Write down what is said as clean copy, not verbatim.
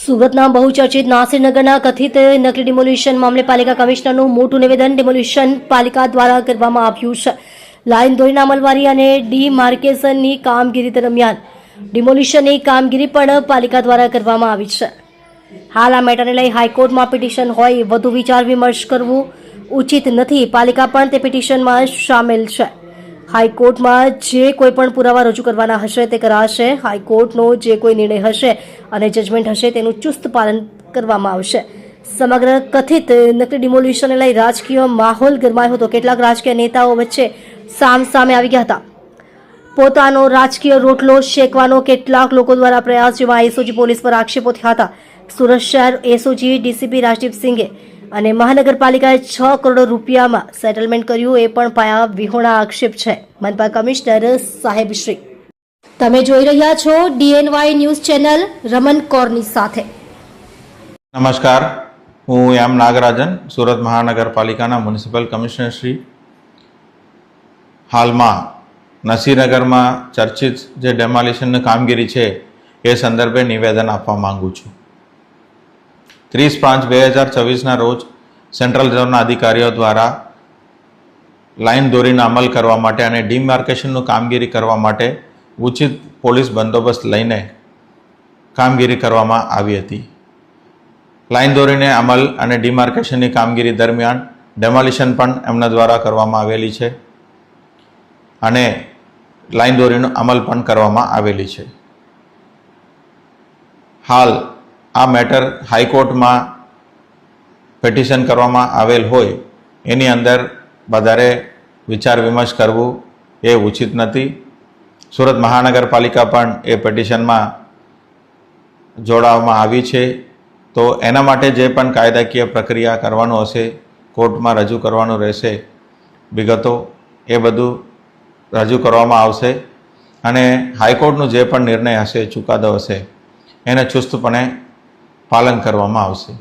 સુરતના બહુચર્ચિત નાસિરનગરના કથિત નકલી ડિમોલિશન મામલે પાલિકા કમિશનરનું મોટું નિવેદન. ડિમોલિશન પાલિકા દ્વારા કરવામાં આવ્યું છે. લાઇન દોરીના અમલવારી અને ડીમાર્કેશનની કામગીરી દરમિયાન ડિમોલિશનની કામગીરી પણ પાલિકા દ્વારા કરવામાં આવી છે. હાલ આ મેટરને લઈ હાઈકોર્ટમાં પિટિશન હોય વધુ વિચાર વિમર્શ કરવું ઉચિત નથી. પાલિકા પણ તે પિટિશનમાં સામેલ છે. હાઈકોર્ટમાં જે કોઈ પણ પુરાવા રજૂ કરવાના હશે તે કરાશે. હાઈકોર્ટનો જે કોઈ નિર્ણય હશે અને જજમેન્ટ હશે તેનું ચુસ્ત પાલન કરવામાં આવશે. સમગ્ર કથિત નકલી ડિમોલિશનને લઈ રાજકીય માહોલ ગરમાયો હતો. કેટલાક રાજકીય નેતાઓ વચ્ચે સામે આવી ગયા હતા. પોતાનો રાજકીય રોટલો શેકવાનો કેટલાક લોકો દ્વારા પ્રયાસ, જેમાં એસઓજી પોલીસ પર આક્ષેપો થયા હતા. સુરત શહેર એસઓજી ડીસીપી રાજદીપસિંઘે અને મહાનગરપાલિકાએ 6 કરોડ રૂપિયામાં સેટલમેન્ટ કર્યું એ પણ પાયા વિહોણા આક્ષેપ છે. મનપા કમિશનર સાહેબશ્રી. તમે જોઈ રહ્યા છો DNY ન્યૂઝ ચેનલ રમન કૌરની સાથે. નમસ્કાર, હું એમ નાગરાજન, સુરત મહાનગરપાલિકાના મ્યુનિસિપલ કમિશનર શ્રી. હાલમાં નસીરનગરમાં ચર્ચિત જે ડેમોલિશનની કામગીરી છે એ સંદર્ભે નિવેદન આપવા માંગુ છું. 30/5/2024ના રોજ સેન્ટ્રલ ઝોનના અધિકારીઓ દ્વારા લાઇન દોરીનો અમલ કરવા માટે અને ડીમાર્કેશનનું કામગીરી કરવા માટે ઉચિત પોલીસ બંદોબસ્ત લઈને કામગીરી કરવામાં આવી હતી. લાઇન દોરીને અમલ અને ડીમાર્કેશનની કામગીરી દરમિયાન ડેમોલિશન પણ એમના દ્વારા કરવામાં આવેલી છે અને લાઇન દોરીનો અમલ પણ કરવામાં આવેલી છે. હાલ આ મેટર હાઈકોર્ટમાં પિટિશન કરવામાં આવેલ હોય એની અંદર વધારે વિચાર વિમર્શ કરવું એ ઉચિત નથી. સુરત મહાનગરપાલિકા પણ એ પિટિશનમાં જોડાવવામાં આવી છે. તો એના માટે જે પણ કાયદાકીય પ્રક્રિયા કરવાનું હશે, કોર્ટમાં રજૂ કરવાનું રહેશે, વિગતો એ બધું રજૂ કરવામાં આવશે અને હાઈકોર્ટનું જે પણ નિર્ણય હશે, ચુકાદો હશે, એને ચુસ્તપણે પાલન કરવામાં આવશે.